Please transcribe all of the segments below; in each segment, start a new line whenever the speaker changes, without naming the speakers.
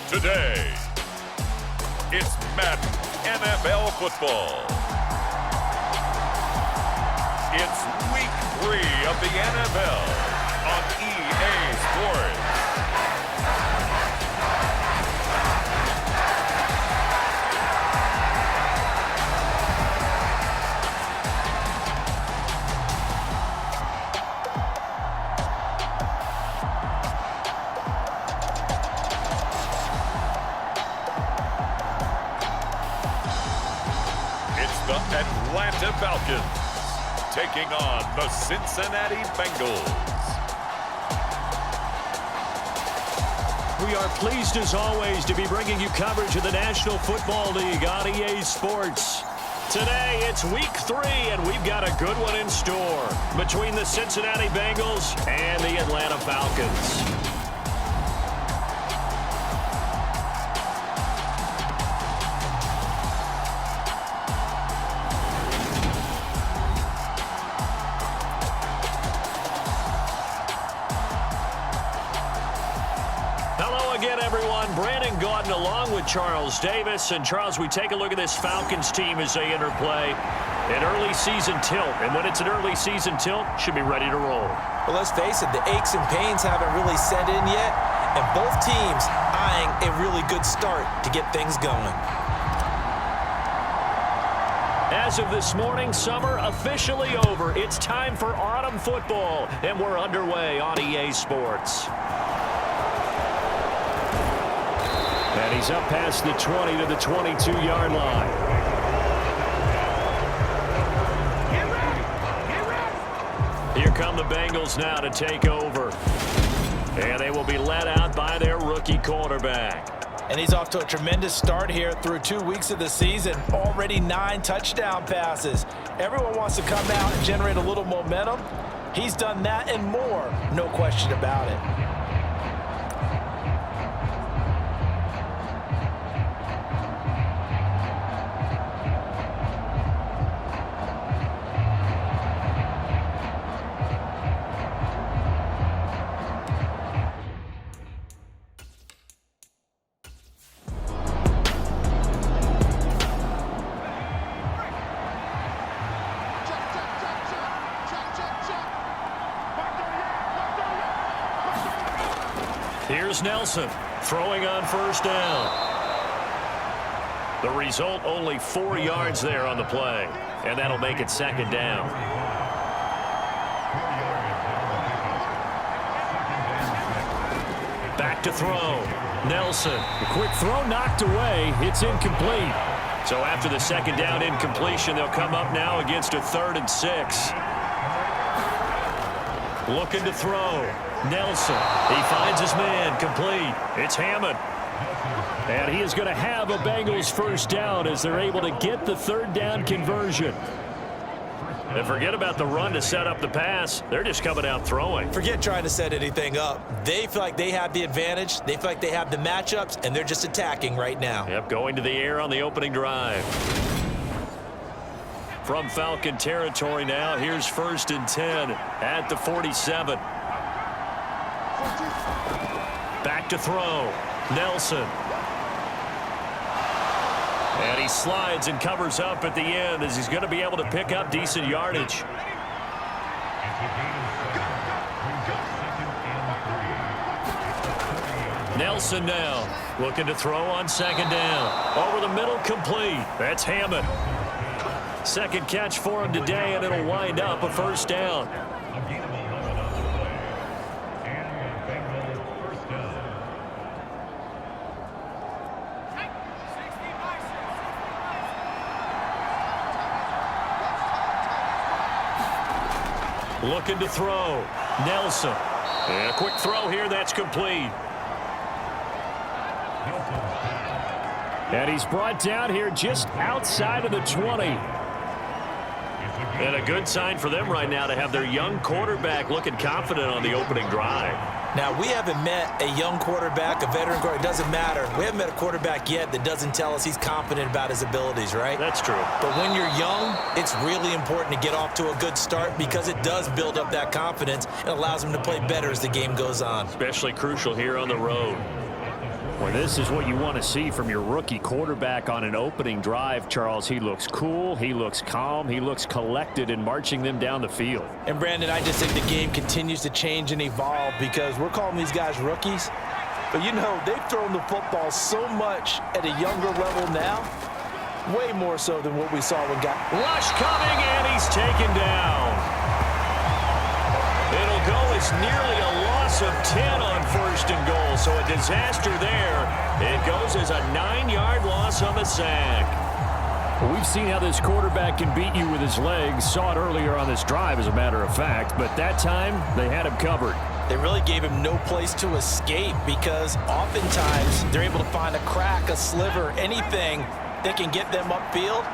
Today, it's Madden NFL football. It's week 3 of the NFL on EA Sports. The Atlanta Falcons taking on the Cincinnati Bengals.
We are pleased as always to be bringing you coverage of the National Football League on EA Sports. Today it's week 3 and we've got a good one in store between the Cincinnati Bengals and the Atlanta Falcons. Along with Charles Davis. And Charles, we take a look at this Falcons team as they interplay an early season tilt. And when it's an early season tilt, should be ready to roll.
Well, let's face it, the aches and pains haven't really set in yet. And both teams eyeing a really good start to get things going.
As of this morning, summer officially over. It's time for autumn football. And we're underway on EA Sports. And he's up past the 20 to the 22-yard line. Here come the Bengals now to take over. And they will be led out by their rookie quarterback.
And he's off to a tremendous start here through 2 weeks of the season. Already 9 touchdown passes. Everyone wants to come out and generate a little momentum. He's done that and more, no question about it.
Here's Nelson throwing on first down. The result, only 4 yards there on the play. And that'll make it second down. Back to throw. Nelson.
A quick throw knocked away. It's incomplete.
So after the second down incompletion, they'll come up now against a 3rd and 6. Looking to throw. Nelson. He finds his man. Complete. It's Hammond.
And he is going to have a Bengals first down as they're able to get the 3rd down conversion.
And forget about the run to set up the pass. They're just coming out throwing.
Forget trying to set anything up. They feel like they have the advantage. They feel like they have the matchups, and they're just attacking right now.
Yep, going to the air on the opening drive. From Falcon territory now, here's 1st and 10 at the 47. Back to throw. Nelson. And he slides and covers up at the end as he's going to be able to pick up decent yardage. Nelson now looking to throw on second down. Over the middle, complete. That's Hammond. Second catch for him today, and it'll wind up a first down. Looking to throw. Nelson. And a quick throw here. That's complete.
And he's brought down here just outside of the 20.
And a good sign for them right now to have their young quarterback looking confident on the opening drive.
Now, we haven't met a young quarterback, a veteran quarterback. It doesn't matter. We haven't met a quarterback yet that doesn't tell us he's confident about his abilities, right?
That's true.
But when you're young, it's really important to get off to a good start because it does build up that confidence and allows him to play better as the game goes on.
Especially crucial here on the road.
Well, this is what you want to see from your rookie quarterback on an opening drive, Charles. He looks cool, he looks calm, he looks collected in marching them down the field.
And, Brandon, I just think the game continues to change and evolve because we're calling these guys rookies. But, you know, they've thrown the football so much at a younger level now, way more so than what we saw when got.
Rush coming, and he's taken down. It'll go as nearly a loss of 10 on 1st and goal, so a disaster there. It goes as a 9-yard loss on the sack.
Well, we've seen how this quarterback can beat you with his legs. Saw it earlier on this drive, as a matter of fact, but that time they had him covered.
They really gave him no place to escape because oftentimes they're able to find a crack, a sliver, anything that can get them upfield.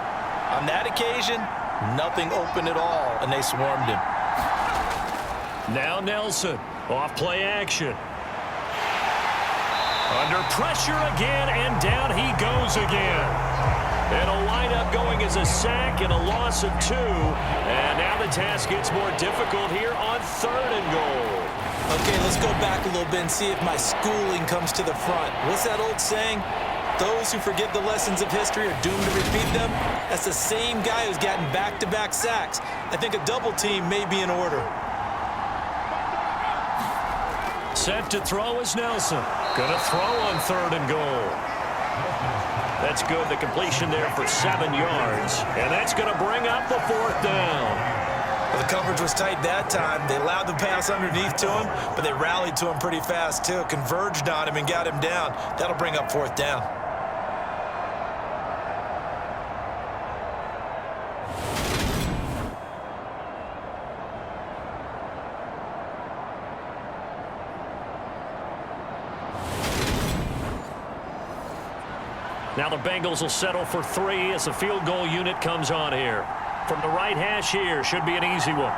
On that occasion, nothing open at all, and they swarmed him.
Now Nelson, off play action. Under pressure again, and down he goes again. It'll wind up going as a sack and a loss of 2. And now the task gets more difficult here on 3rd and goal.
Okay, let's go back a little bit and see if my schooling comes to the front. What's that old saying? Those who forget the lessons of history are doomed to repeat them. That's the same guy who's gotten back-to-back sacks. I think a double team may be in order.
Set to throw is Nelson. Gonna throw on 3rd and goal. That's good. The completion there for 7 yards. And that's gonna bring up the 4th down.
Well, the coverage was tight that time. They allowed the pass underneath to him, but they rallied to him pretty fast too. Converged on him and got him down. That'll bring up 4th down.
Now the Bengals will settle for 3 as the field goal unit comes on here. From the right hash here, should be an easy one.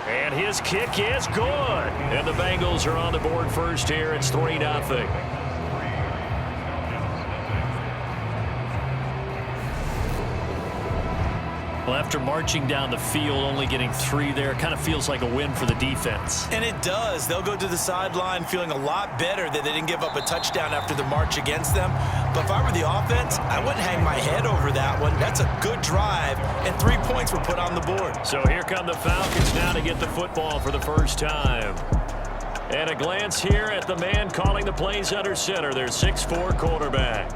And his kick is good. And the Bengals are on the board first here. It's 3-0. Well, after marching down the field, only getting 3 there, kind of feels like a win for the defense.
And it does. They'll go to the sideline feeling a lot better that they didn't give up a touchdown after the march against them. But if I were the offense, I wouldn't hang my head over that one. That's a good drive, and 3 points were put on the board.
So here come the Falcons now to get the football for the first time. And a glance here at the man calling the plays under center, their 6'4" quarterback.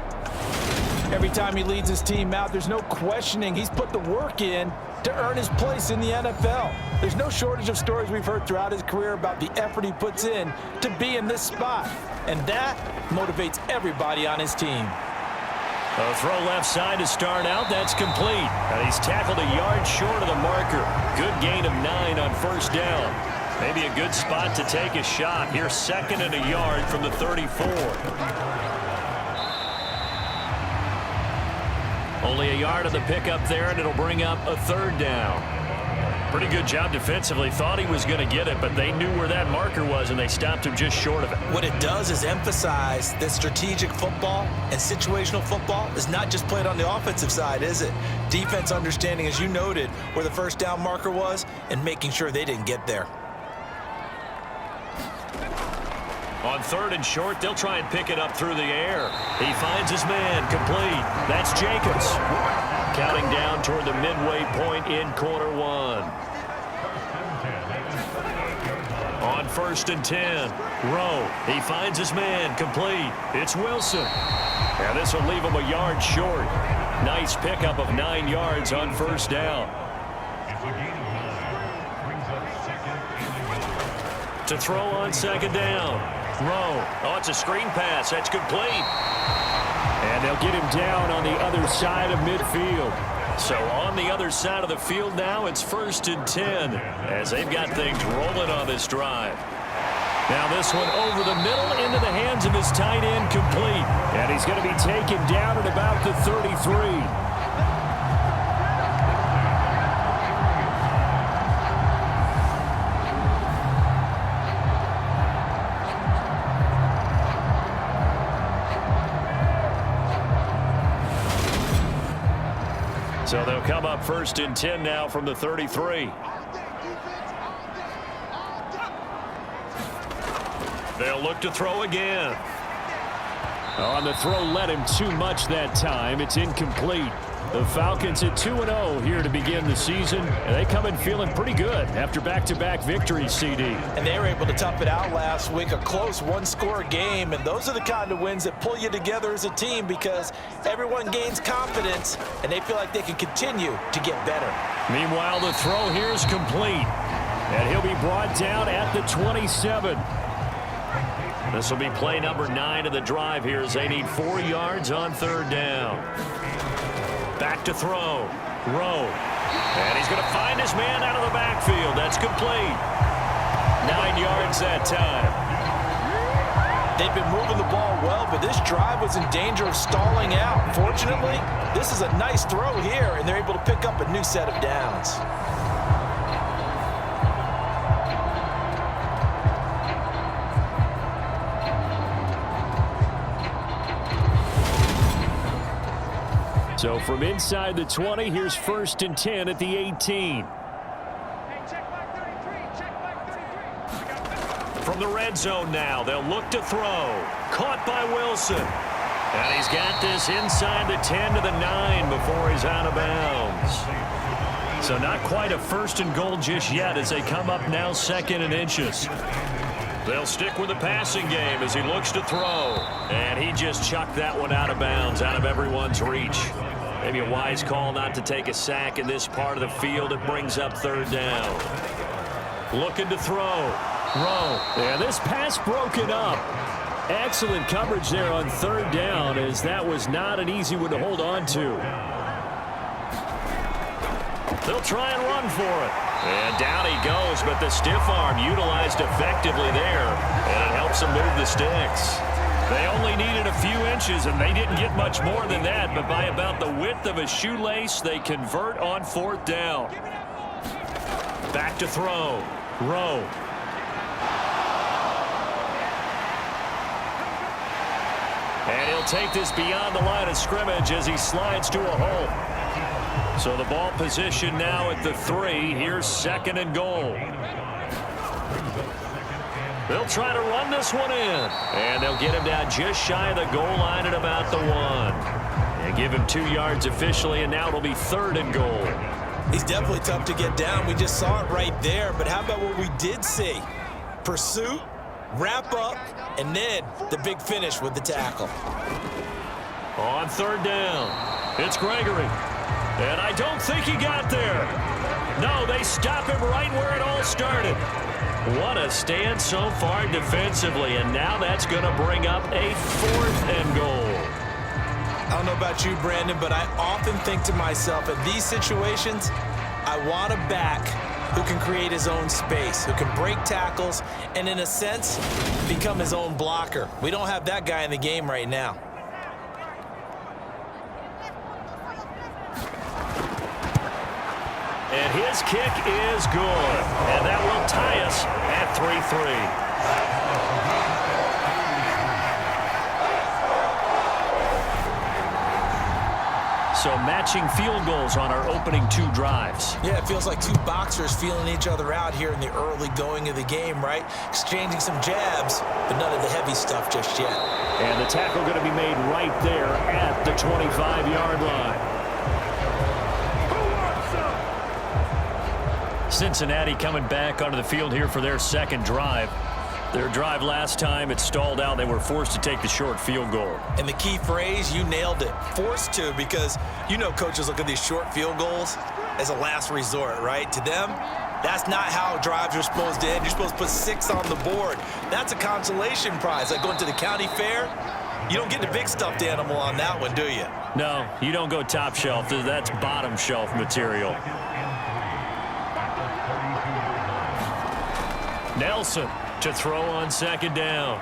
Every time he leads his team out, there's no questioning. He's put the work in to earn his place in the NFL. There's no shortage of stories we've heard throughout his career about the effort he puts in to be in this spot. And that motivates everybody on his team.
A throw left side to start out. That's complete. And he's tackled a yard short of the marker. Good gain of 9 on 1st down. Maybe a good spot to take a shot. Here's 2nd and a yard from the 34. Only a yard of the pickup there, and it'll bring up a 3rd down. Pretty good job defensively. Thought he was going to get it, but they knew where that marker was, and they stopped him just short of it.
What it does is emphasize that strategic football and situational football is not just played on the offensive side, is it? Defense understanding, as you noted, where the 1st down marker was and making sure they didn't get there.
On 3rd and short, they'll try and pick it up through the air. He finds his man, complete. That's Jacobs. Counting down toward the midway point in quarter 1. On 1st and 10, Rowe. He finds his man, complete. It's Wilson. And this will leave him a yard short. Nice pickup of 9 yards on 1st down. To throw on 2nd down. Rowe. Oh, it's a screen pass. That's complete.
And they'll get him down on the other side of midfield.
So on the other side of the field now, it's 1st and 10 as they've got things rolling on this drive. Now this one over the middle into the hands of his tight end, complete.
And he's going to be taken down at about the 33.
So they'll come up 1st and 10 now from the 33. They'll look to throw again.
On the throw led him too much that time. It's incomplete. The Falcons at 2-0 here to begin the season. And they come in feeling pretty good after back-to-back victories, CD.
And they were able to tough it out last week, a close one-score game. And those are the kind of wins that pull you together as a team because everyone gains confidence and they feel like they can continue to get better.
Meanwhile, the throw here is complete.
And he'll be brought down at the 27.
This will be play number 9 of the drive here as they need 4 yards on third down. Back to throw. Rowe. And he's going to find his man out of the backfield. That's complete. 9 yards that time.
They've been moving the ball well, but this drive was in danger of stalling out. Fortunately, this is a nice throw here, and they're able to pick up a new set of downs.
So from inside the 20, here's 1st and 10 at the 18.
From the red zone now, they'll look to throw. Caught by Wilson. And he's got this inside the 10 to the 9 before he's out of bounds. So not quite a 1st and goal just yet as they come up now 2nd and inches. They'll stick with the passing game as he looks to throw. And he just chucked that one out of bounds, out of everyone's reach. Maybe a wise call not to take a sack in this part of the field. It brings up 3rd down. Looking to throw. Rowe.
And this pass broken up. Excellent coverage there on 3rd down as that was not an easy one to hold on to.
They'll try and run for it. And down he goes, but the stiff arm utilized effectively there. And it helps him move the sticks. They only needed a few inches, and they didn't get much more than that. But by about the width of a shoelace, they convert on 4th down. Back to throw. Rowe. And he'll take this beyond the line of scrimmage as he slides to a hole. So the ball position now at the 3. Here's 2nd and goal. They'll try to run this one in. And they'll get him down just shy of the goal line at about the 1. And give him 2 yards officially, and now it'll be 3rd and goal.
He's definitely tough to get down. We just saw it right there. But how about what we did see? Pursuit, wrap up, and then the big finish with the tackle.
On 3rd down, it's Gregory. And I don't think he got there. No, they stop him right where it all started. What a stand so far defensively, and now that's going to bring up a 4th and goal.
I don't know about you, Brandon, but I often think to myself, in these situations, I want a back who can create his own space, who can break tackles, and in a sense, become his own blocker. We don't have that guy in the game right now.
And his kick is good. And that will tie us at 3-3. So matching field goals on our opening 2 drives.
Yeah, it feels like 2 boxers feeling each other out here in the early going of the game, right? Exchanging some jabs, but none of the heavy stuff just yet.
And the tackle going to be made right there at the 25-yard line.
Cincinnati coming back onto the field here for their 2nd drive. Their drive last time, it stalled out. They were forced to take the short field goal.
And the key phrase, you nailed it. Forced to, because you know coaches look at these short field goals as a last resort, right? To them, that's not how drives are supposed to end. You're supposed to put 6 on the board. That's a consolation prize. Like going to the county fair, you don't get the big stuffed animal on that one, do you?
No, you don't go top shelf. That's bottom shelf material. Nelson to throw on 2nd down.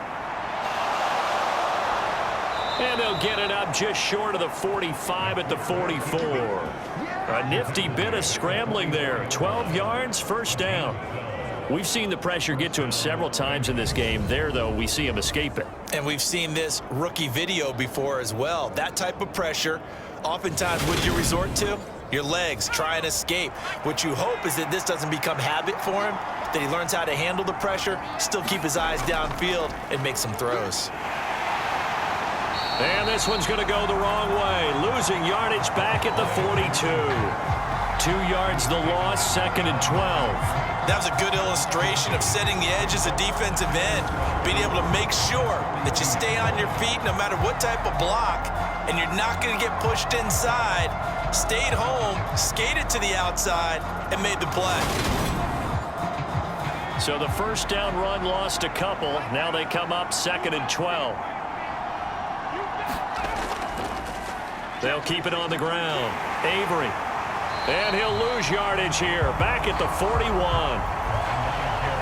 And they'll get it up just short of the 45 at the 44. A nifty bit of scrambling there. 12 yards, 1st down. We've seen the pressure get to him several times in this game. There, though, we see him escape it.
And we've seen this rookie video before as well. That type of pressure, oftentimes, what do you resort to? Your legs try and escape. What you hope is that this doesn't become habit for him, that he learns how to handle the pressure, still keep his eyes downfield, and make some throws.
And this one's going to go the wrong way. Losing yardage back at the 42. 2 yards the loss, 2nd and 12.
That was a good illustration of setting the edge as a defensive end, being able to make sure that you stay on your feet no matter what type of block, and you're not going to get pushed inside. Stayed home, skated to the outside, and made the play.
So the first down run lost a couple. Now they come up 2nd and 12. They'll keep it on the ground. Avery. And he'll lose yardage here. Back at the 41.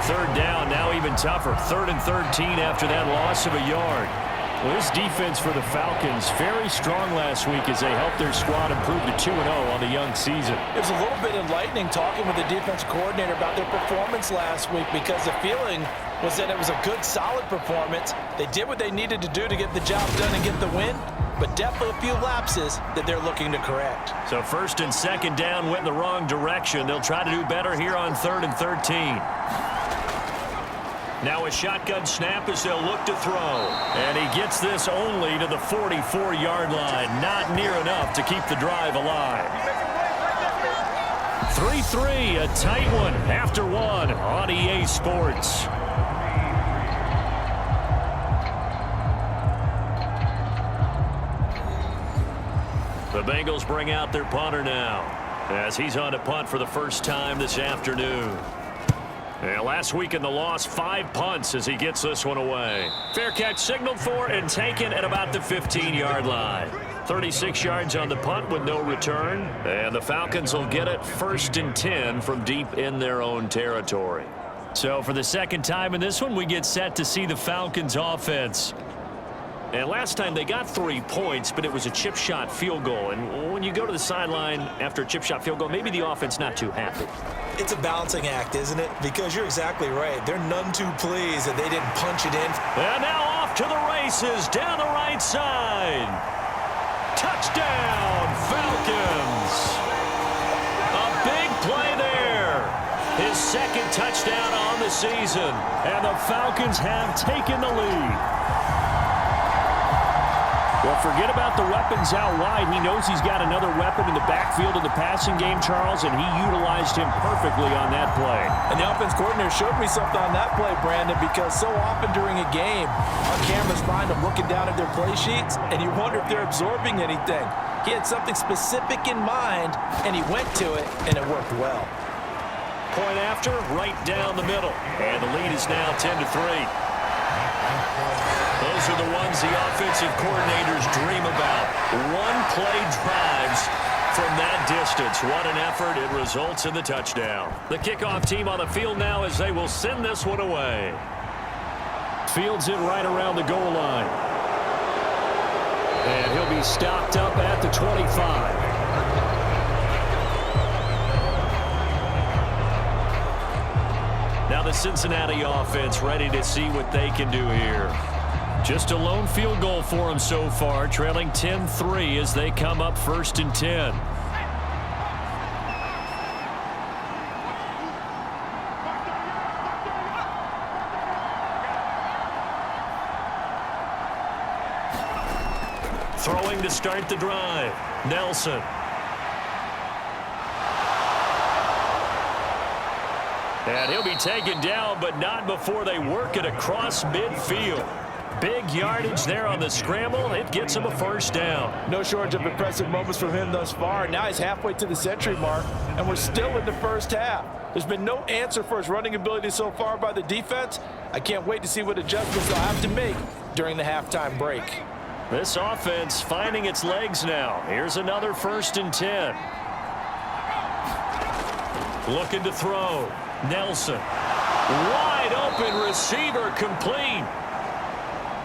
3rd down, now even tougher. 3rd and 13 after that loss of a yard. Well, this defense for the Falcons, very strong last week as they helped their squad improve to 2-0 on the young season.
It was a little bit enlightening talking with the defense coordinator about their performance last week, because the feeling was that it was a good, solid performance. They did what they needed to do to get the job done and get the win, but definitely a few lapses that they're looking to correct.
So 1st and 2nd down went in the wrong direction. They'll try to do better here on 3rd and 13. Now a shotgun snap as they'll look to throw. And he gets this only to the 44-yard line. Not near enough to keep the drive alive. 3-3, a tight one after one on EA Sports. The Bengals bring out their punter now as he's on to punt for the first time this afternoon. And last week in the loss, 5 punts as he gets this one away. Fair catch signaled for and taken at about the 15-yard line. 36 yards on the punt with no return. And the Falcons will get it 1st and 10 from deep in their own territory. So for the second time in this one, we get set to see the Falcons offense. And last time they got 3 points, but it was a chip shot field goal. And when you go to the sideline after a chip shot field goal, maybe the offense not too happy.
It's a balancing act, isn't it? Because you're exactly right. They're none too pleased that they didn't punch it in.
And now off to the races down the right side. Touchdown, Falcons. A big play there. His 2nd touchdown on the season. And the Falcons have taken the lead. Well, forget about the weapons out wide. He knows he's got another weapon in the backfield in the passing game, Charles, and he utilized him perfectly on that play.
And the offense coordinator showed me something on that play, Brandon, because so often during a game, our cameras find them looking down at their play sheets, and you wonder if they're absorbing anything. He had something specific in mind, and he went to it, and it worked well.
Point after, right down the middle. And the lead is now 10-3. Those are the ones the offensive coordinators dream about. One-play drives from that distance. What an effort. It results in the touchdown. The kickoff team on the field now as they will send this one away. Fields it right around the goal line. And he'll be stopped up at the 25. Now the Cincinnati offense ready to see what they can do here. Just a lone field goal for them so far, trailing 10-3 as they come up 1st and 10. Throwing to start the drive. Nelson. And he'll be taken down, but not before they work it across midfield. Big yardage there on the scramble. It gets him a 1st down.
No shortage of impressive moments from him thus far. Now he's halfway to the century mark, and we're still in the first half. There's been no answer for his running ability so far by the defense. I can't wait to see what adjustments they'll have to make during the halftime break.
This offense finding its legs now. Here's another 1st and 10. Looking to throw. Nelson. Wide open receiver complete.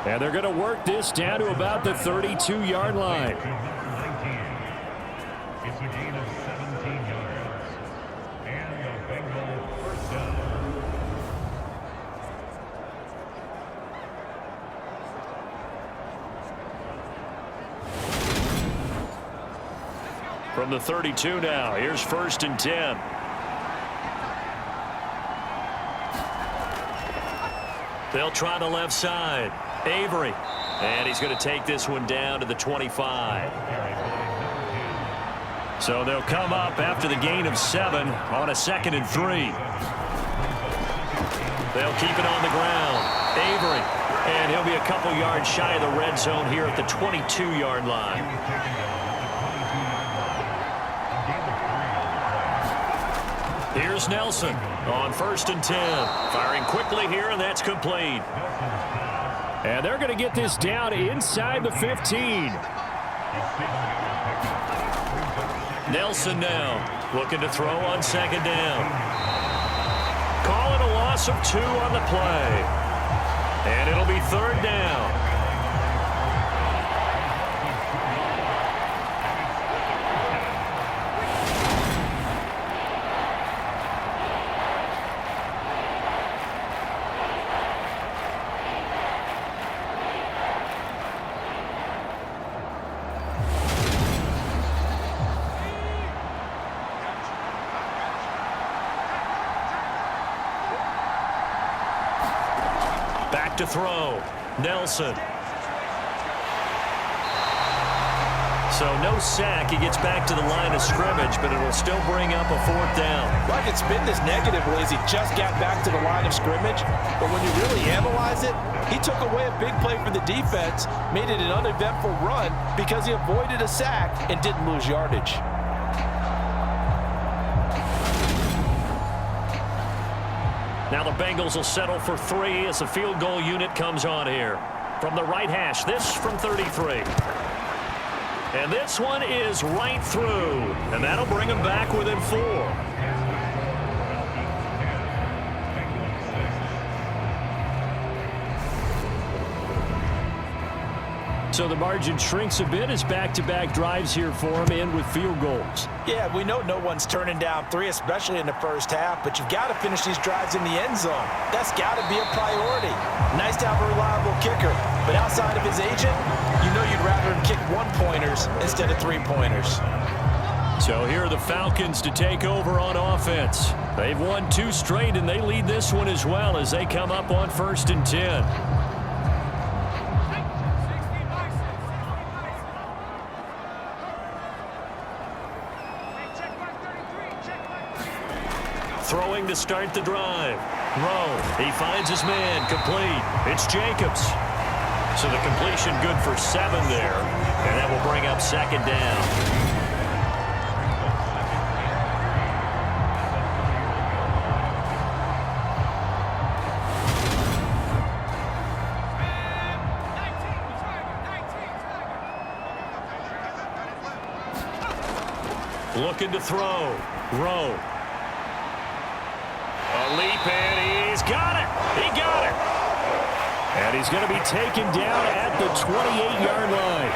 And they're going to work this down to about the 32-yard line.
It's a gain of 17 yards. And the Bengals first down.
From the 32 now, here's 1st and 10. They'll try the left side. Avery. And he's going to take this one down to the 25. So they'll come up after the gain of 7 on a 2nd and 3. They'll keep it on the ground. Avery. And he'll be a couple yards shy of the red zone here at the 22-yard line. Here's Nelson on 1st and 10. Firing quickly here, and that's complete. And they're going to get this down inside the 15. Nelson now looking to throw on 2nd down. Calling a loss of 2 on the play. And it'll be 3rd down. Back to throw. Nelson. So no sack. He gets back to the line of scrimmage, but it will still bring up a 4th down.
Well, I could spin this negatively as he just got back to the line of scrimmage. But when you really analyze it, he took away a big play for the defense, made it an uneventful run because he avoided a sack and didn't lose yardage.
Now the Bengals will settle for 3 as the field goal unit comes on here. From the right hash, this from 33. And this one is right through. And that'll bring them back within 4. So the margin shrinks a bit as back-to-back drives here for him, and with field goals.
Yeah, we know no one's turning down 3, especially in the first half, but you've got to finish these drives in the end zone. That's got to be a priority. Nice to have a reliable kicker, but outside of his agent, you know you'd rather him kick 1-pointers instead of 3-pointers.
So here are the Falcons to take over on offense. They've won 2 straight, and they lead this one as well as they come up on 1st and 10. Throwing to start the drive. Rowe, he finds his man, complete. It's Jacobs. So the completion good for 7 there, and that will bring up 2nd down. Looking to throw. Rowe. A leap, and he's got it. He got it. And he's going to be taken down at the 28-yard line.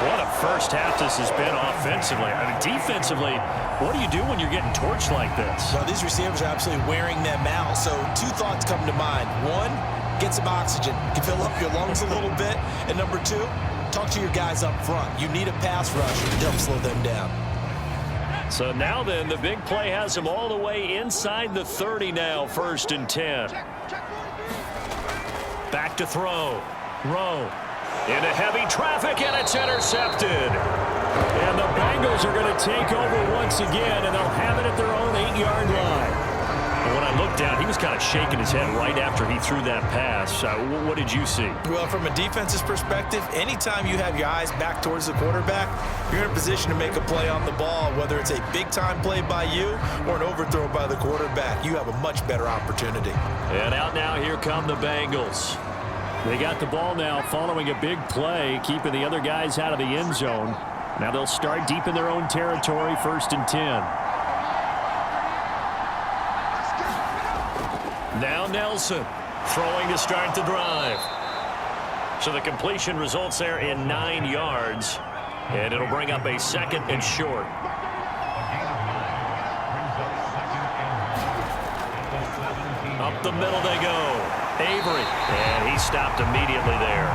What a first half this has been offensively. I mean, defensively, what do you do when you're getting torched like this?
Well, these receivers are absolutely wearing them out. So 2 thoughts come to mind. 1, get some oxygen. You can fill up your lungs a little bit. And number 2, talk to your guys up front. You need a pass rush to help slow them down.
So now then, the big play has him all the way inside the 30 now, 1st and 10. Back to throw. Rowe into heavy traffic, and it's intercepted. And the Bengals are going to take over once again, and they'll have it at their own 8-yard line. And when I looked down, he was kind of shaking his head right after he threw that pass. What did you see?
Well, from a defense's perspective, anytime you have your eyes back towards the quarterback, you're in a position to make a play on the ball, whether it's a big-time play by you or an overthrow by the quarterback. You have a much better opportunity.
And out now, here come the Bengals. They got the ball now following a big play, keeping the other guys out of the end zone. Now they'll start deep in their own territory, 1st and 10. Now Nelson throwing to start the drive. So the completion results there in 9 yards. And it'll bring up a 2nd and short. Up the middle they go. Avery. And he stopped immediately there.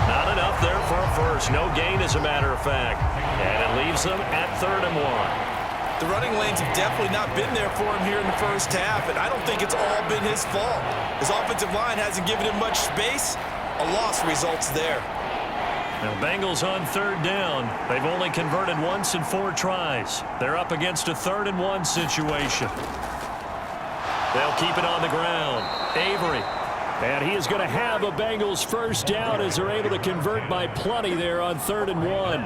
Not enough there for a first. It's no gain, as a matter of fact. And it leaves them at 3rd and 1.
The running lanes have definitely not been there for him here in the first half, and I don't think it's all been his fault. His offensive line hasn't given him much space. A loss results there.
Now, Bengals on 3rd down. They've only converted once in 4 tries. They're up against a 3rd and 1 situation. They'll keep it on the ground. Avery.
And he is going to have a Bengals first down as they're able to convert by plenty there on 3rd and 1.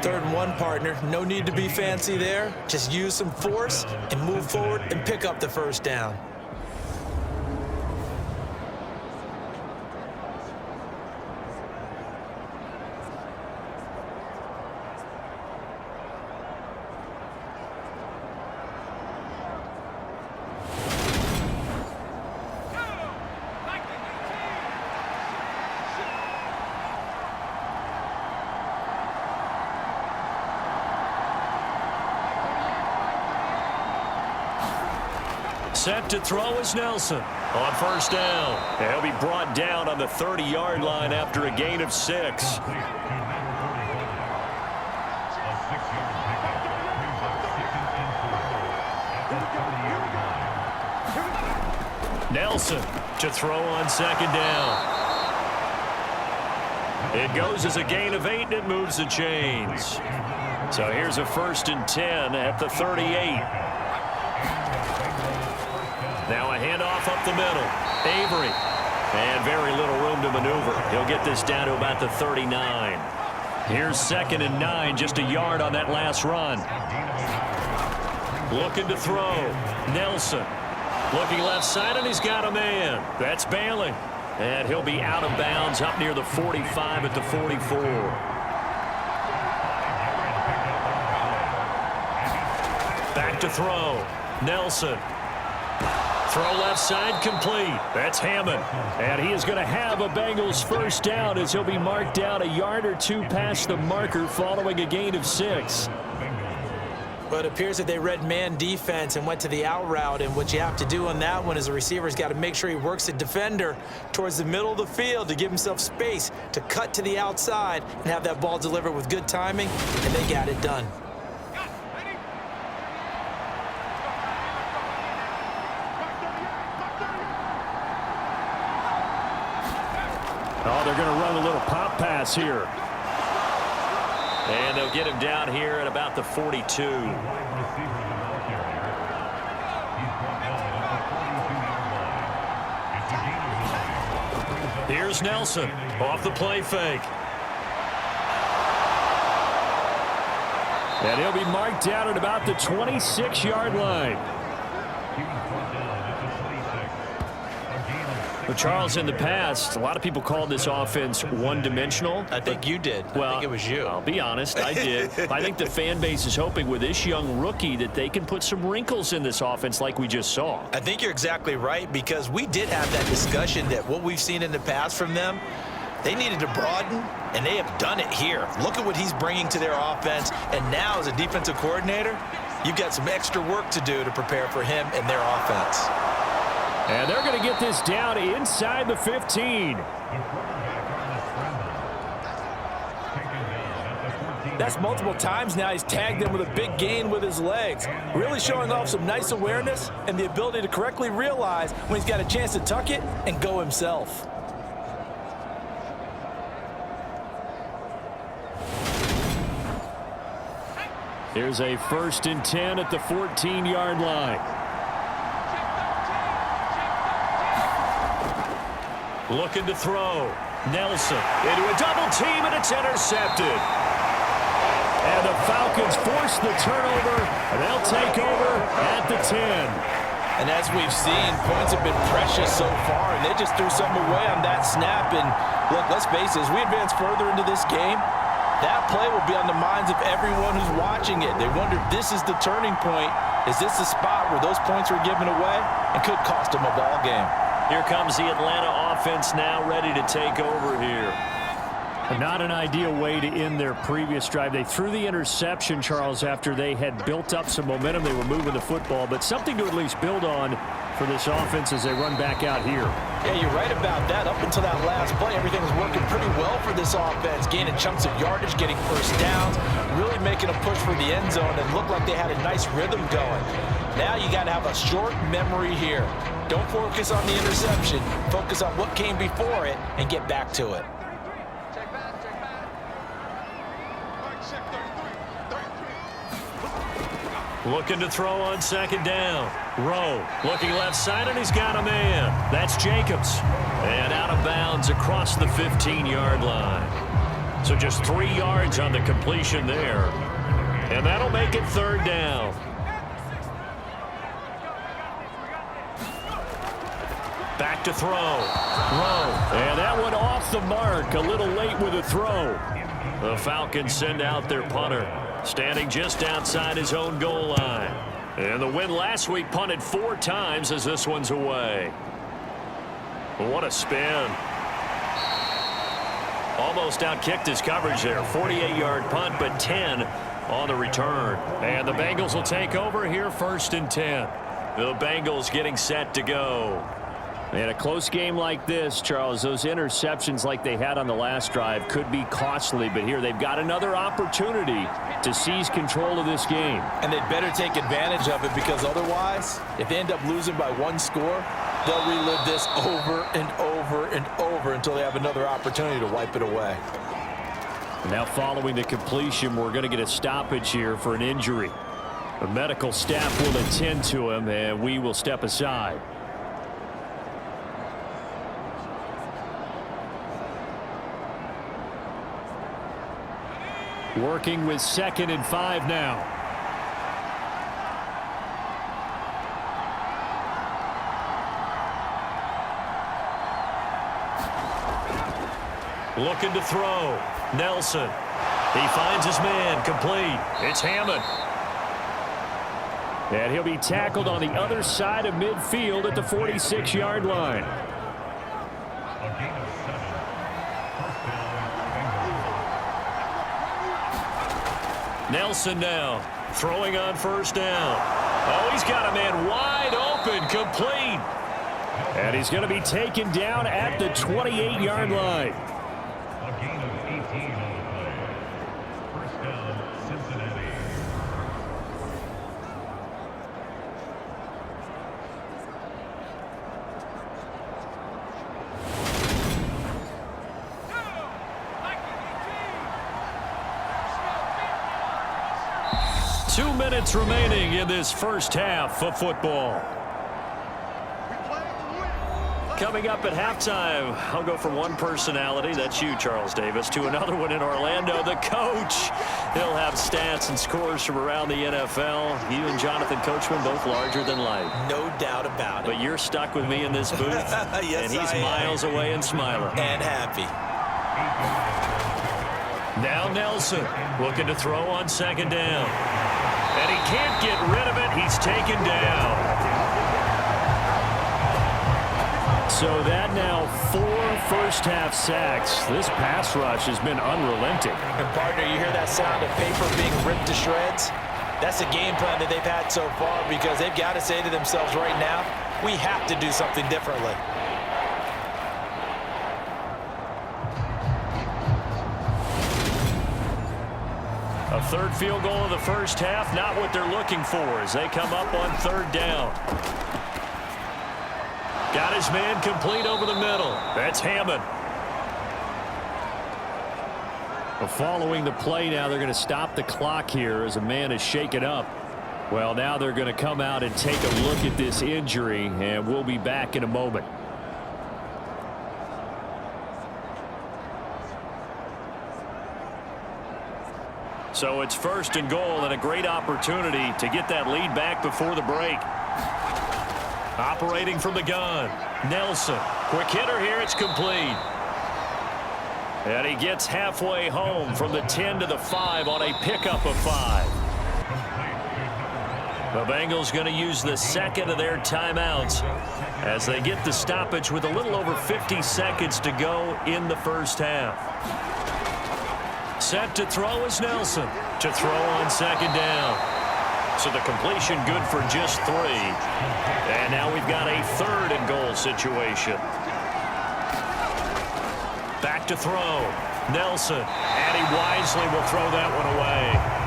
3rd and 1, partner. No need to be fancy there. Just use some force and move forward and pick up the first down.
Set to throw is Nelson on first down. He'll be brought down on the 30-yard line after a gain of 6. Nelson to throw on 2nd down. It goes as a gain of 8, and it moves the chains. So here's a 1st and 10 at the 38. Now a handoff up the middle. Avery. And very little room to maneuver. He'll get this down to about the 39. Here's 2nd and 9, just a yard on that last run. Looking to throw. Nelson. Looking left side, and he's got a man. That's Bailey. And he'll be out of bounds up near the 45 at the 44. Back to throw. Nelson. Throw left side, complete. That's Hammond. And he is going to have a Bengals first down as he'll be marked down a yard or 2 past the marker following a gain of 6.
But it appears that they read man defense and went to the out route, and what you have to do on that one is the receiver's got to make sure he works the defender towards the middle of the field to give himself space to cut to the outside and have that ball delivered with good timing, and they got it done.
Oh, they're going to run a little pop pass here.
And they'll get him down here at about the 42. Here's Nelson off the play fake.
And he'll be marked down at about the 26-yard line.
Well, Charles, in the past, a lot of people called this offense one-dimensional.
I think you did.
Well,
I think it was you.
I'll be honest, I did. I think the fan base is hoping with this young rookie that they can put some wrinkles in this offense like we just saw.
I think you're exactly right, because we did have that discussion that what we've seen in the past from them, they needed to broaden, and they have done it here. Look at what he's bringing to their offense, and now as a defensive coordinator, you've got some extra work to do to prepare for him and their offense.
And they're going to get this down inside the 15.
That's multiple times now he's tagged them with a big gain with his legs. Really showing off some nice awareness and the ability to correctly realize when he's got a chance to tuck it and go himself.
Here's a 1st and 10 at the 14-yard line.
Looking to throw. Nelson into a double team, and it's intercepted. And the Falcons force the turnover, and they'll take over at the 10.
And as we've seen, points have been precious so far, and they just threw something away on that snap. And look, let's face it, as we advance further into this game, that play will be on the minds of everyone who's watching it. They wonder, this is the turning point. Is this the spot where those points were given away and could cost them a ball game?
Here comes the Atlanta offense now ready to take over here.
Not an ideal way to end their previous drive. They threw the interception, Charles, after they had built up some momentum. They were moving the football, but something to at least build on for this offense as they run back out here.
Yeah, you're right about that. Up until that last play, everything was working pretty well for this offense, gaining chunks of yardage, getting first downs, really making a push for the end zone, and looked like they had a nice rhythm going. Now you got to have a short memory here. Don't focus on the interception. Focus on what came before it and get back to it.
Looking to throw on second down. Rowe looking left side, and he's got a man. That's Jacobs. And out of bounds across the 15-yard line. So just 3 yards on the completion there. And that'll make it third down. Back to throw. Rowe. And that one off the mark. A little late with a throw. The Falcons send out their punter, standing just outside his own goal line. And the win last week punted 4 times as this one's away. What a spin. Almost outkicked his coverage there. 48-yard punt, but 10 on the return. And the Bengals will take over here, 1st and 10. The Bengals getting set to go. In a close game like this, Charles, those interceptions like they had on the last drive could be costly, but here they've got another opportunity to seize control of this game.
And they'd better take advantage of it, because otherwise, if they end up losing by 1 score, they'll relive this over and over and over until they have another opportunity to wipe it away.
Now following the completion, we're going to get a stoppage here for an injury. The medical staff will attend to him, and we will step aside. Working with 2nd and 5 now. Looking to throw. Nelson. He finds his man. Complete. It's Hammond. And he'll be tackled on the other side of midfield at the 46-yard line.
A gain of 7. First down,
Nelson now throwing on 1st down. Oh, he's got a man wide open, complete. And he's going to be taken down at the 28-yard line.
A gain of 18 on the play. First down, Cincinnati.
Two minutes remaining in this first half of football. Coming up at halftime, I'll go from one personality, that's you, Charles Davis, to another one in Orlando, the coach. He'll have stats and scores from around the NFL. You and Jonathan Coachman, both larger than life.
No doubt about it.
But you're stuck with me in this booth,
Yes,
and he's miles away and smiling.
And happy.
Now Nelson looking to throw on 2nd down. And he can't get rid of it. He's taken down. So that now 4 first-half sacks. This pass rush has been unrelenting.
And partner, you hear that sound of paper being ripped to shreds? That's a game plan that they've had so far, because they've got to say to themselves right now, we have to do something differently.
A 3rd field goal of the first half, not what they're looking for as they come up on 3rd down. Got his man complete over the middle. That's Hammond. Following the play now, they're going to stop the clock here as a man is shaken up. Well, now they're going to come out and take a look at this injury, and we'll be back in a moment. So it's 1st and goal, and a great opportunity to get that lead back before the break. Operating from the gun, Nelson. Quick hitter here, it's complete. And he gets halfway home from the 10 to the 5 on a pickup of 5. The Bengals going to use the 2nd of their timeouts as they get the stoppage with a little over 50 seconds to go in the first half. Set to throw is Nelson. To throw on 2nd down. So the completion good for just 3. And now we've got a 3rd and goal situation. Back to throw. Nelson. And he wisely will throw that one away.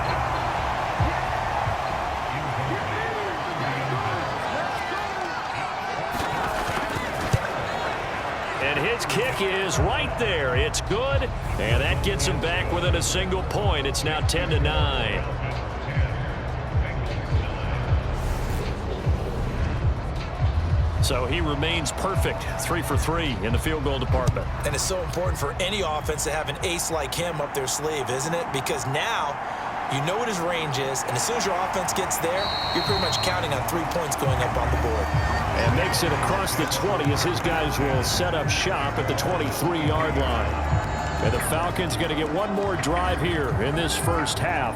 And his kick is right there. It's good. And that gets him back within a single point. It's now 10-9. So he remains perfect, 3 for 3 in the field goal department.
And it's so important for any offense to have an ace like him up their sleeve, isn't it? Because now you know what his range is, and as soon as your offense gets there, you're pretty much counting on 3 points going up on the board.
And makes it across the 20 as his guys will set up shop at the 23-yard line. And the Falcons going to get one more drive here in this first half.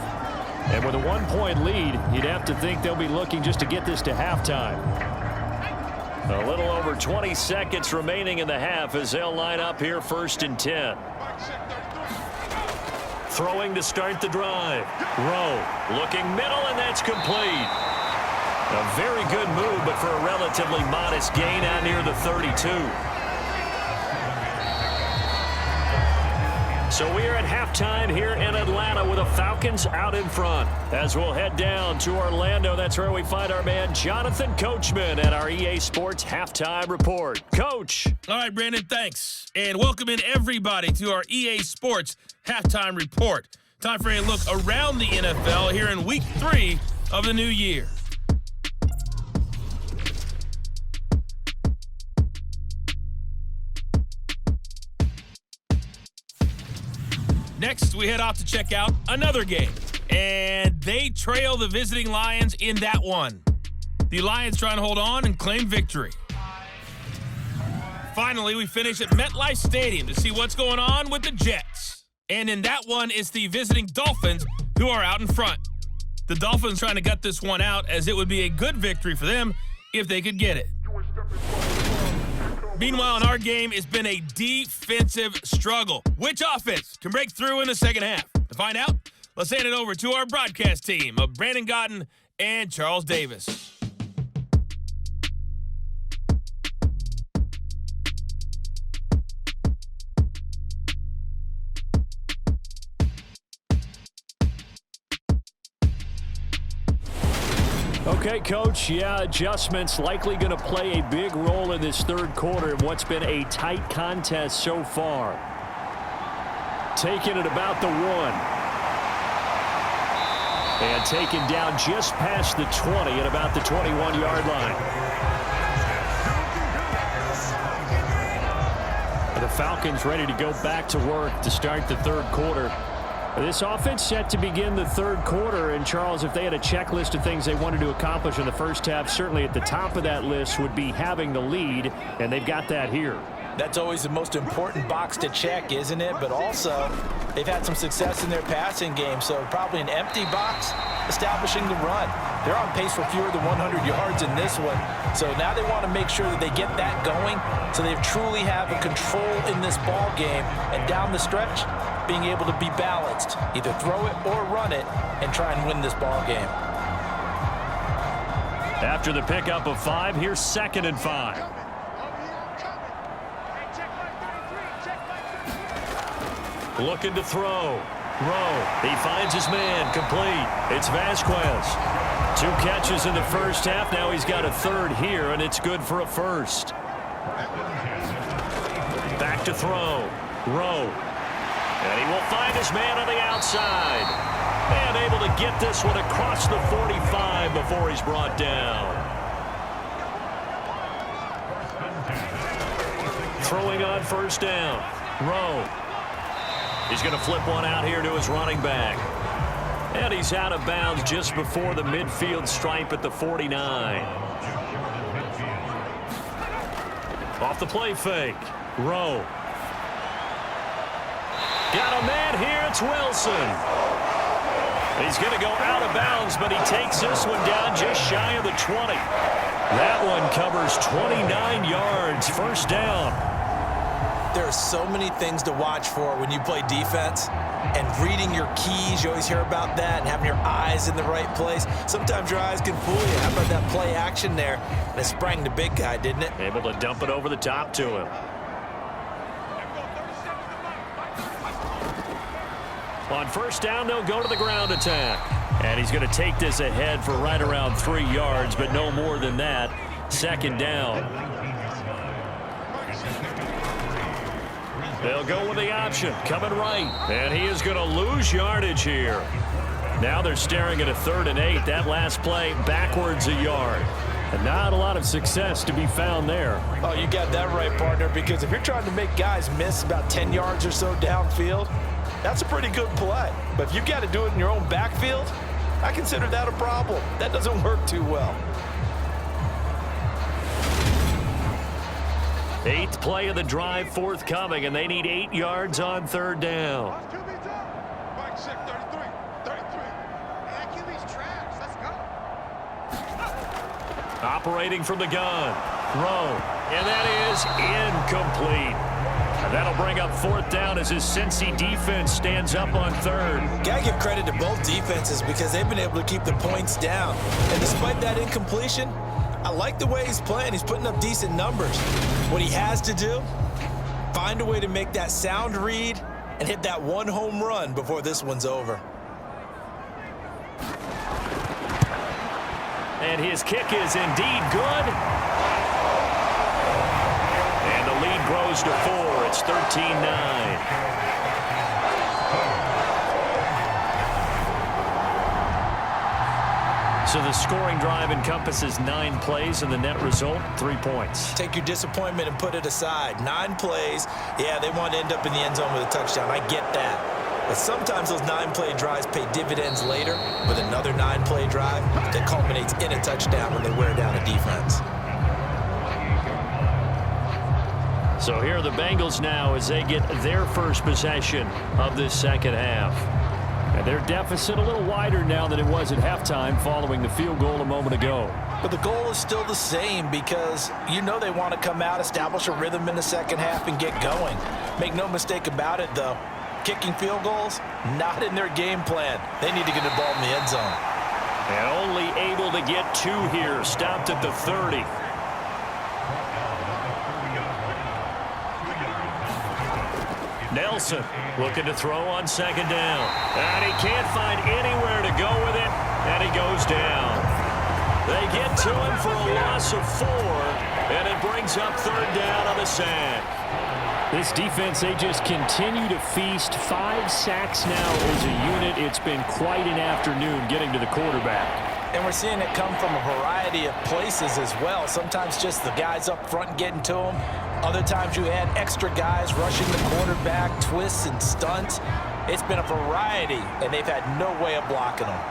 And with a 1-point lead, you'd have to think they'll be looking just to get this to halftime. A little over 20 seconds remaining in the half as they'll line up here 1st and 10. Throwing to start the drive. Rowe looking middle, and that's complete. A very good move, but for a relatively modest gain out near the 32. So we are at halftime here in Atlanta with the Falcons out in front. As we'll head down to Orlando, that's where we find our man Jonathan Coachman at our EA Sports Halftime Report. Coach.
All right, Brandon, thanks. And welcome in everybody to our EA Sports Halftime Report. Time for a look around the NFL here in Week 3 of the new year. Next, we head off to check out another game. And they trail the visiting Lions in that one. The Lions trying to hold on and claim victory. Finally, we finish at MetLife Stadium to see what's going on with the Jets. And in that one, it's the visiting Dolphins who are out in front. The Dolphins trying to gut this one out as it would be a good victory for them if they could get it. Meanwhile, in our game, it's been a defensive struggle. Which offense can break through in the second half? To find out, let's hand it over to our broadcast team of Brandon Gotten and Charles Davis.
Okay, Coach, adjustments likely going to play a big role in this third quarter in what's been a tight contest so far. Taking it about the 1. And taken down just past the 20 at about the 21-yard line. The Falcons ready to go back to work to start the third quarter. This offense set to begin the third quarter, and Charles, if they had a checklist of things they wanted to accomplish in the first half, certainly at the top of that list would be having the lead, and they've got that here.
That's always the most important box to check, isn't it? But also, they've had some success in their passing game, so probably an empty box establishing the run. They're on pace for fewer than 100 yards in this one, so now they want to make sure that they get that going so they truly have a control in this ball game, and down the stretch, being able to be balanced, either throw it or run it, and try and win this ball game.
After the pickup of 5, here's 2nd and 5. Looking to throw. Rowe. He finds his man. Complete. It's Vasquez. 2 catches in the first half. Now he's got a 3rd here, and it's good for a 1st. Back to throw. Rowe. And he will find his man on the outside. And able to get this one across the 45 before he's brought down. Throwing on 1st down. Rowe. He's going to flip one out here to his running back. And he's out of bounds just before the midfield stripe at the 49. Off the play fake. Rowe. Got a man here. It's Wilson. He's going to go out of bounds, but he takes this one down just shy of the 20. That one covers 29 yards. 1st down.
There are so many things to watch for when you play defense, and reading your keys, you always hear about that, and having your eyes in the right place. Sometimes your eyes can fool you. How about that play action there? And it sprang the big guy, didn't it?
Able to dump it over the top to him.
On first down, they'll go to the ground attack. And he's going to take this ahead for right around 3 yards, but no more than that. Second down. They'll go with the option, coming right. And he is going to lose yardage here. Now they're staring at a 3rd and 8. That last play, backwards a yard. And not a lot of success to be found there.
Oh, you got that right, partner, because if you're trying to make guys miss about 10 yards or so downfield, that's a pretty good play. But if you got to do it in your own backfield, I consider that a problem. That doesn't work too well.
8th play of the drive forthcoming, and they need 8 yards on 3rd down. Operating from the gun. Throw. And that is incomplete. And that'll bring up 4th down as his Cincy defense stands up on 3rd.
Got to give credit to both defenses because they've been able to keep the points down. And despite that incompletion, I like the way he's playing. He's putting up decent numbers. What he has to do, find a way to make that sound read and hit that 1 home run before this one's over.
And his kick is indeed good. And the lead grows to 4. It's 13-9. So the scoring drive encompasses 9 plays, and the net result, 3 points.
Take your disappointment and put it aside. 9 plays. Yeah, they want to end up in the end zone with a touchdown. I get that. But sometimes those 9-play drives pay dividends later with another 9-play drive that culminates in a touchdown when they wear down a defense.
So here are the Bengals now as they get their first possession of this second half. And their deficit a little wider now than it was at halftime following the field goal a moment ago.
But the goal is still the same because you know they want to come out, establish a rhythm in the second half, and get going. Make no mistake about it, though. Kicking field goals, not in their game plan. They need to get the ball in the end zone.
And only able to get 2 here. Stopped at the 30. Nelson looking to throw on second down. And he can't find anywhere to go with it. And he goes down. They get to him for a loss of 4. And it brings up 3rd down on the sack. This defense, they just continue to feast. 5 sacks now as a unit. It's been quite an afternoon getting to the quarterback.
And we're seeing it come from a variety of places as well. Sometimes just the guys up front getting to him. Other times you add extra guys rushing the quarterback, twists and stunts. It's been a variety, and they've had no way of blocking them.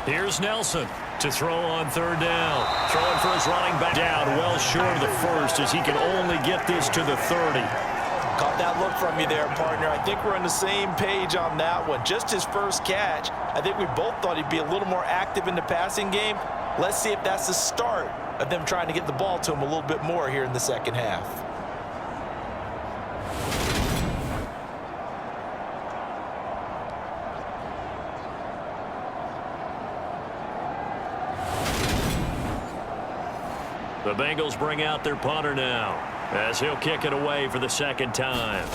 Here's Nelson to throw on 3rd down. Throwing for his running back down well short of the first as he can only get this to the 30.
Caught that look from you there, partner. I think we're on the same page on that one. Just his first catch. I think we both thought he'd be a little more active in the passing game. Let's see if that's the start of them trying to get the ball to him a little bit more here in the second half.
The Bengals bring out their punter now as he'll kick it away for the second time.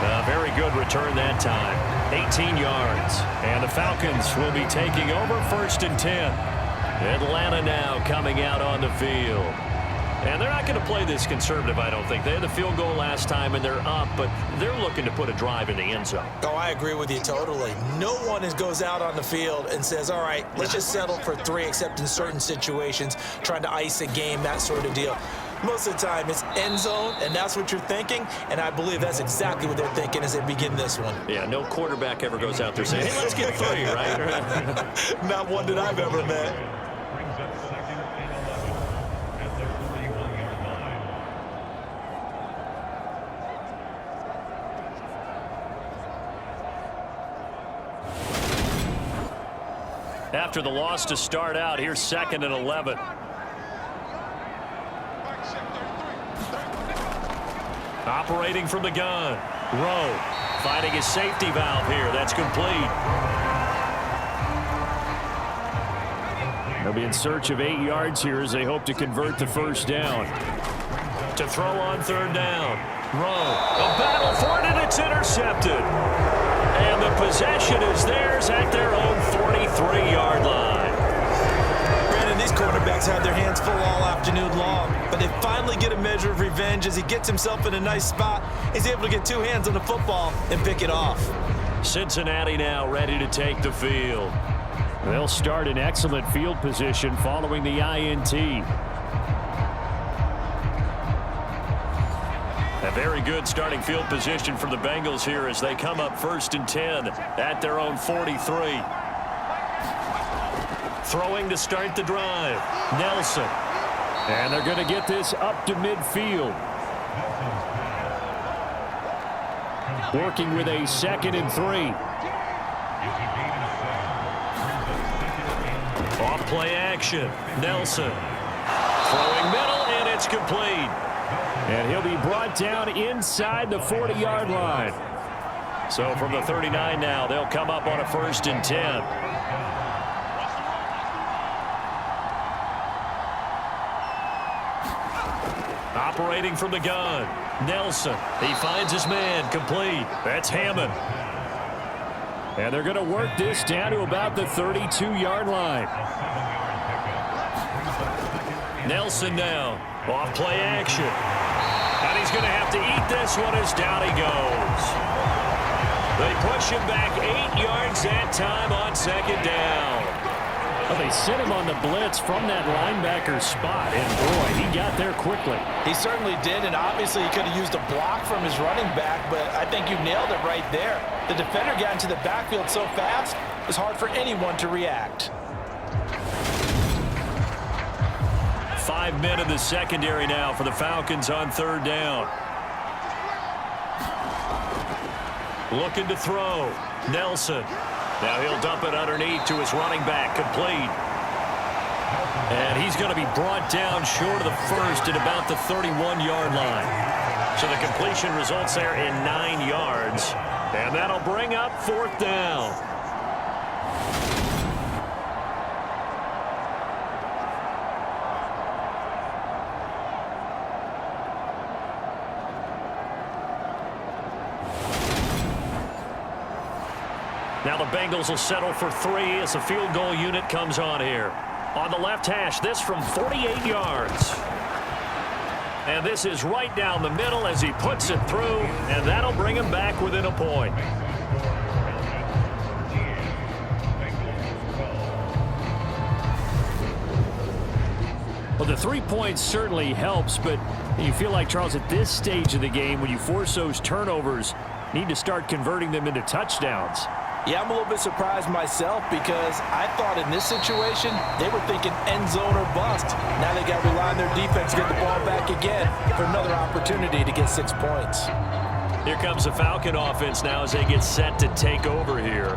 A very good return that time. 18 yards. And the Falcons will be taking over 1st and 10. Atlanta now coming out on the field. And they're not going to play this conservative, I don't think. They had the field goal last time, and they're up, but they're looking to put a drive in the end zone.
Oh, I agree with you totally. No one goes out on the field and says, all right, let's just settle for 3, except in certain situations, trying to ice a game, that sort of deal. Most of the time, it's end zone, and that's what you're thinking, and I believe that's exactly what they're thinking as they begin this one.
Yeah, no quarterback ever goes out there saying, hey, let's get 3, right?
Not one that I've ever met.
Brings up 2nd and 11 at the 41-yard line.
After the loss to start out, here's 2nd and 11. Operating from the gun.
Rowe finding his safety valve here. That's complete. They'll be in search of 8 yards here as they hope to convert the first down. To throw on third down. Rowe, a battle for it, and it's intercepted. And the possession is theirs at their own 43-yard line.
Brandon, these quarterbacks had their hands full all afternoon long, but they finally get a measure of revenge as he gets himself in a nice spot. He's able to get 2 hands on the football and pick it off.
Cincinnati now ready to take the field.
They'll start in excellent field position following the INT.
A very good starting field position for the Bengals here as they come up 1st and 10 at their own 43. Throwing to start the drive. Nelson.
And they're going to get this up to midfield. Working with a 2nd and 3.
Off play action. Nelson. Throwing middle, and it's complete.
And he'll be brought down inside the 40-yard line.
So from the 39 now, they'll come up on a 1st and 10. Operating from the gun. Nelson. He finds his man. Complete. That's Hammond.
And they're going to work this down to about the 32-yard line.
Nelson now. Off play action. And he's going to have to eat this one as down he goes. They push him back 8 yards that time on 2nd down.
Well, they sent him on the blitz from that linebacker spot, and boy, he got there quickly.
He certainly did, and obviously he could have used a block from his running back, but I think you nailed it right there. The defender got into the backfield so fast, it was hard for anyone to react.
5 men in the secondary now for the Falcons on 3rd down. Looking to throw. Nelson. Now he'll dump it underneath to his running back. Complete. And he's going to be brought down short of the first at about the 31-yard line. So the completion results there in 9 yards. And that'll bring up 4th down. Now the Bengals will settle for 3 as the field goal unit comes on here. On the left hash, this from 48 yards. And this is right down the middle as he puts it through, and that'll bring him back within a point.
Well, the 3 points certainly helps, but you feel like, Charles, at this stage of the game, when you force those turnovers, you need to start converting them into touchdowns.
Yeah, I'm a little bit surprised myself because I thought in this situation they were thinking end zone or bust. Now they got to rely on their defense to get the ball back again for another opportunity to get 6 points.
Here comes the Falcon offense now as they get set to take over here.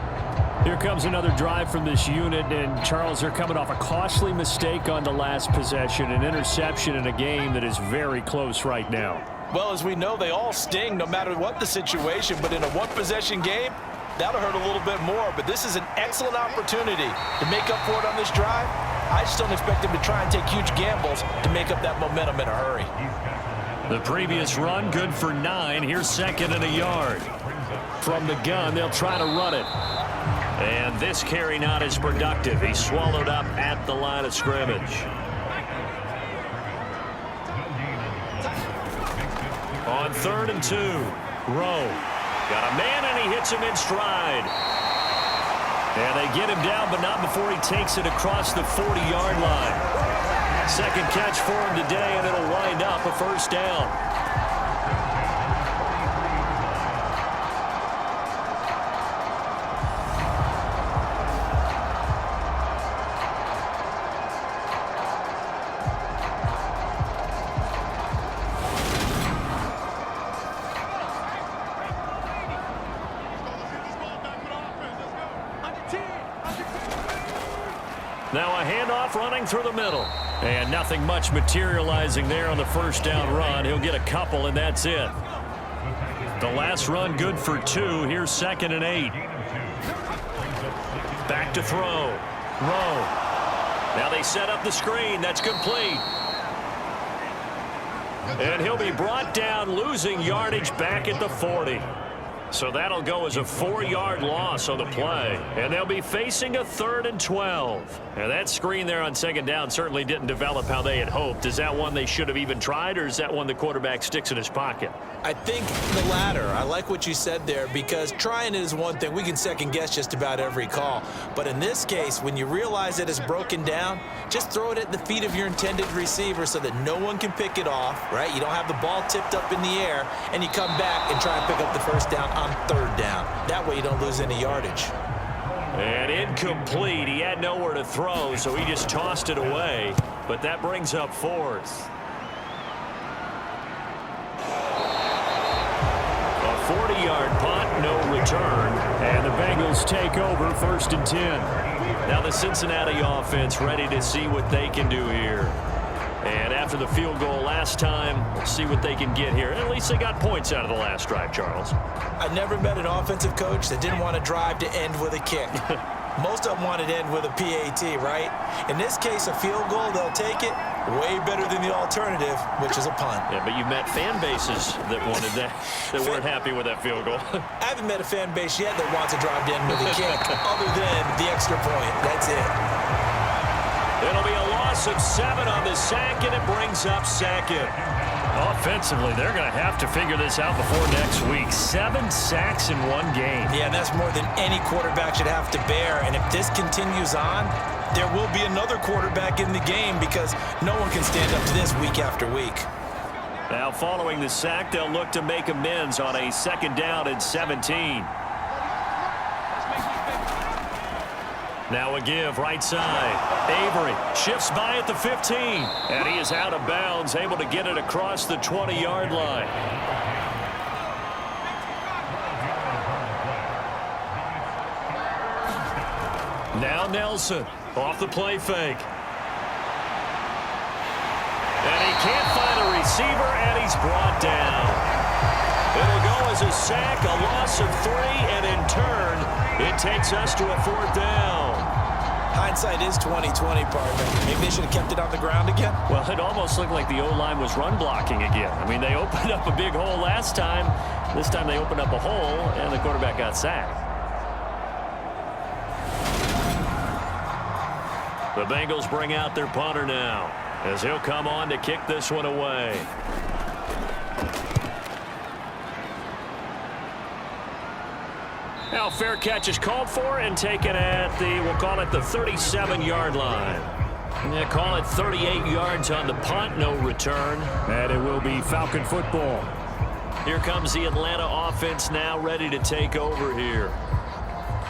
Here comes another drive from this unit, and Charles, they're coming off a costly mistake on the last possession, an interception in a game that is very close right now.
Well, as we know, they all sting no matter what the situation, but in a one-possession game, that'll hurt a little bit more, but this is an excellent opportunity to make up for it on this drive. I just don't expect him to try and take huge gambles to make up that momentum in a hurry.
The previous run, good for 9. Here's 2nd and a yard. From the gun, they'll try to run it. And this carry not as productive. He's swallowed up at the line of scrimmage. On 3rd and 2, Rowe. Got a man, and he hits him in stride. And they get him down, but not before he takes it across the 40-yard line. Second catch for him today, and it'll wind up a 1st down. Now a handoff running through the middle. And nothing much materializing there on the 1st down run. He'll get a couple, and that's it. The last run good for 2. Here's 2nd and 8. Back to throw. Rowe. Now they set up the screen. That's complete. And he'll be brought down, losing yardage back at the 40. So that'll go as a 4-yard loss on the play. And they'll be facing a 3rd and 12. Now that screen there on 2nd down certainly didn't develop how they had hoped. Is that one they should have even tried, or is that one the quarterback sticks in his pocket?
I think the latter. I like what you said there, because trying it is one thing. We can second guess just about every call. But in this case, when you realize that it's broken down, just throw it at the feet of your intended receiver so that no one can pick it off, right? You don't have the ball tipped up in the air, and you come back and try and pick up the 1st down on 3rd down. That way you don't lose any yardage.
And incomplete. He had nowhere to throw, so he just tossed it away. But that brings up 4th. A 40-yard punt, no return. And the Bengals take over 1st and 10. Now the Cincinnati offense ready to see what they can do here. And after the field goal last time, we'll see what they can get here. At least they got points out of the last drive, Charles.
I never met an offensive coach that didn't want to drive to end with a kick. Most of them wanted to end with a PAT, right? In this case, a field goal, they'll take it. Way better than the alternative, which is a punt.
Yeah, but you've met fan bases that wanted that, that weren't happy with that field goal.
I haven't met a fan base yet that wants to drive to end with a kick, other than the extra point. That's it.
It'll be a loss of 7 on the sack, and it brings up 2nd.
Offensively, they're going to have to figure this out before next week. 7 sacks in one game.
Yeah, and that's more than any quarterback should have to bear. And if this continues on, there will be another quarterback in the game, because no one can stand up to this week after week.
Now, following the sack, they'll look to make amends on a 2nd down and 17. Now a give, right side. Avery shifts by at the 15. And he is out of bounds, able to get it across the 20-yard line. Now Nelson off the play fake. And he can't find a receiver, and he's brought down. It'll go as a sack, a loss of 3, and in turn, it takes us to a 4th down.
Hindsight is 20/20, partner. Maybe they should have kept it on the ground again.
Well, it almost looked like the O-line was run blocking again. I mean, they opened up a big hole last time. This time they opened up a hole, and the quarterback got sacked. The Bengals bring out their punter now, as he'll come on to kick this one away. Now fair catch is called for and taken at the, we'll call it the 37-yard line. Yeah, call it 38 yards on the punt, no return.
And it will be Falcon football.
Here comes the Atlanta offense now ready to take over here.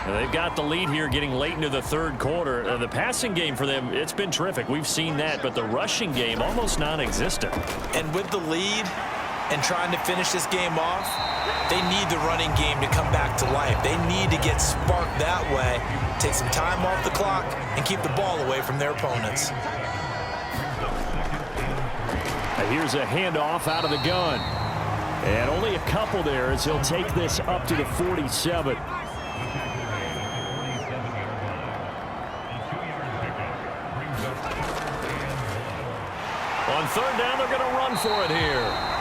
And they've got the lead here getting late into the 3rd quarter. The passing game for them, it's been terrific. We've seen that, but the rushing game almost non-existent.
And with the lead and trying to finish this game off, they need the running game to come back to life. They need to get sparked that way, take some time off the clock, and keep the ball away from their opponents.
Here's a handoff out of the gun. And only a couple there as he'll take this up to the 47.
On 3rd down, they're going to run for it here.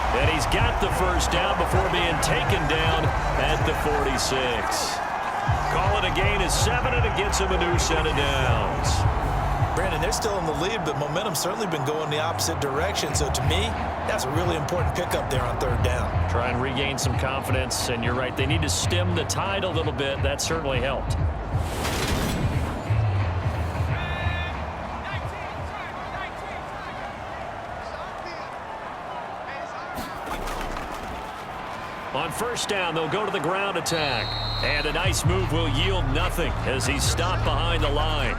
And he's got the 1st down before being taken down at the 46. Call it a gain of 7, and it gets him a new set of downs.
Brandon, they're still in the lead, but momentum's certainly been going the opposite direction. So to me, that's a really important pickup there on 3rd down.
Try and regain some confidence, and you're right. They need to stem the tide a little bit. That certainly helped. On 1st down, they'll go to the ground attack. And a nice move will yield nothing as he's stopped behind the line.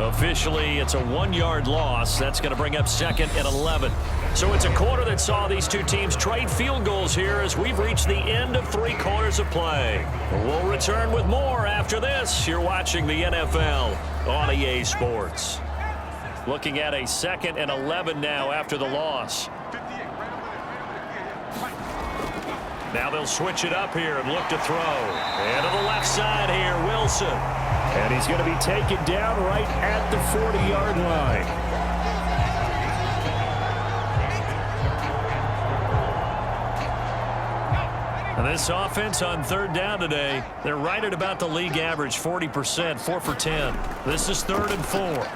Officially, it's a 1-yard loss. That's going to bring up 2nd and 11. So it's a quarter that saw these two teams trade field goals here as we've reached the end of 3 quarters of play. We'll return with more after this. You're watching the NFL on EA Sports. Looking at a 2nd and 11 now after the loss. Now they'll switch it up here and look to throw. And to the left side here, Wilson.
And he's going to be taken down right at the 40-yard line.
And this offense on third down today, they're right at about the league average, 40%, 4 for 10. This is 3rd and 4. Over the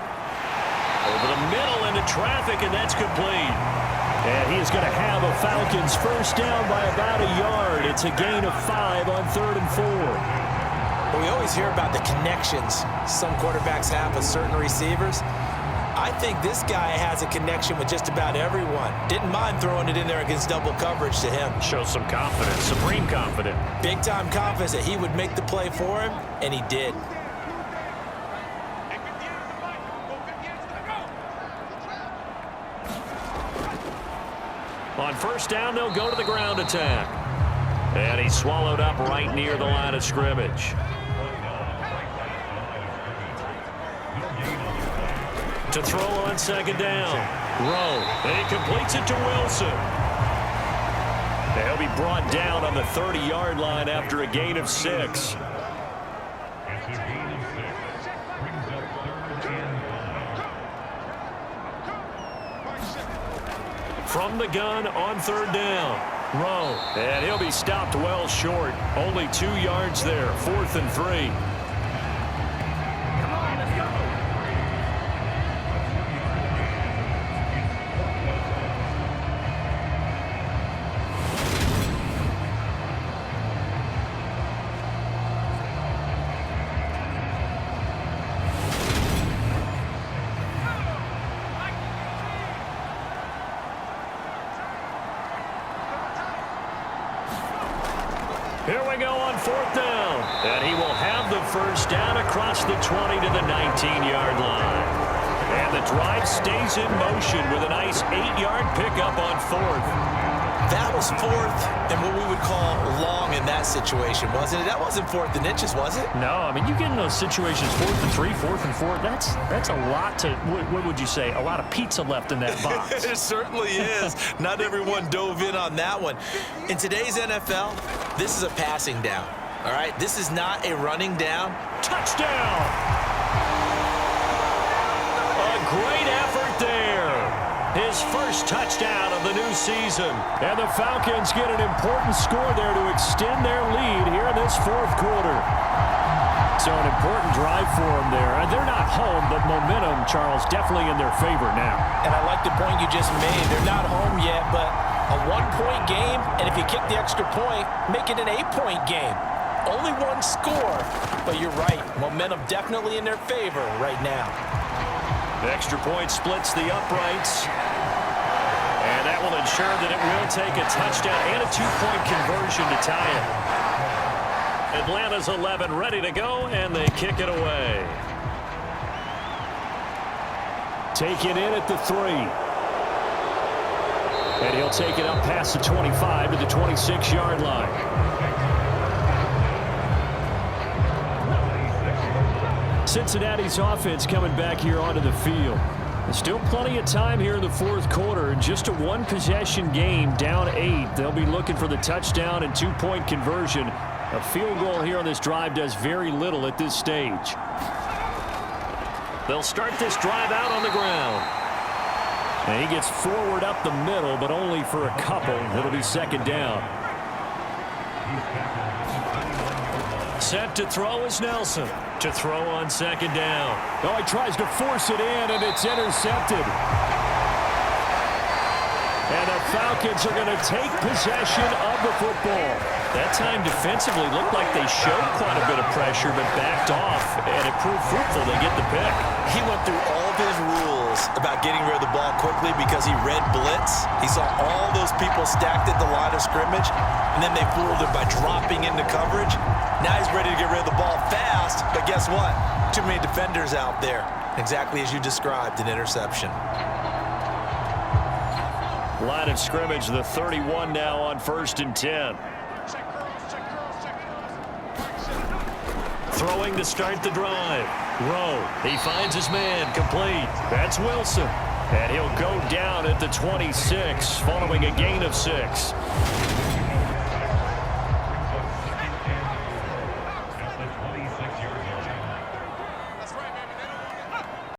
middle into traffic, and that's complete.
And he is going to have a Falcons first down by about a yard. It's a gain of 5 on 3rd and 4.
Well, we always hear about the connections some quarterbacks have with certain receivers. I think this guy has a connection with just about everyone. Didn't mind throwing it in there against double coverage to him.
Shows some confidence, supreme confidence.
Big-time confidence that he would make the play for him, and he did.
On first down, they'll go to the ground attack. And he's swallowed up right near the line of scrimmage. To throw on second down. Rowe. He completes it to Wilson. They'll be brought down on the 30-yard line after a gain of 6.
It's a gain of 6. Brings up 3rd and 5.
From the gun on third down. Rowe. And he'll be stopped well short. Only 2 yards there. 4th and 3. Here we go on 4th down. And he will have the first down across the 20 to the 19-yard line. And the drive stays in motion with a nice 8-yard pickup on 4th.
That was 4th and what we would call long in that situation, wasn't it? That wasn't 4th and inches, was it?
No, I mean, you get in those situations, 4th and 3, 4th and 4. That's a lot to, what would you say, a lot of pizza left in that box.
It certainly is. Not everyone dove in on that one. In today's NFL, this is a passing down, all right? This is not a running down.
Touchdown! A great effort there. His first touchdown of the new season. And the Falcons get an important score there to extend their lead here in this 4th quarter. So an important drive for them there. And they're not home, but momentum, Charles, definitely in their favor now.
And I like the point you just made. They're not home yet, but a 1-point game, and if you kick the extra point, make it an 8-point game. Only 1 score, but you're right. Momentum definitely in their favor right now.
The extra point splits the uprights. And that will ensure that it will take a touchdown and a 2-point conversion to tie it. Atlanta's 11 ready to go, and they kick it away.
Taken in at the 3. And he'll take it up past the 25 to the 26-yard line. Cincinnati's offense coming back here onto the field. There's still plenty of time here in the 4th quarter. In just a 1-possession game, down 8. They'll be looking for the touchdown and 2-point conversion. A field goal here on this drive does very little at this stage.
They'll start this drive out on the ground.
And he gets forward up the middle, but only for a couple. It'll be 2nd down.
Set to throw is Nelson. To throw on 2nd down.
Oh, he tries to force it in, and it's intercepted. And the Falcons are going to take possession of the football.
That time defensively looked like they showed quite a bit of pressure, but backed off, and it proved fruitful. They get the pick.
He went through all of his rules about getting rid of the ball quickly because he read blitz. He saw all those people stacked at the line of scrimmage, and then they fooled him by dropping into coverage. Now he's ready to get rid of the ball fast, but guess what? Too many defenders out there. Exactly as you described, an interception.
Line of scrimmage, the 31 now on 1st and 10. Throwing to start the drive. Rowe, he finds his man, complete. That's Wilson. And he'll go down at the 26 following a gain of 6.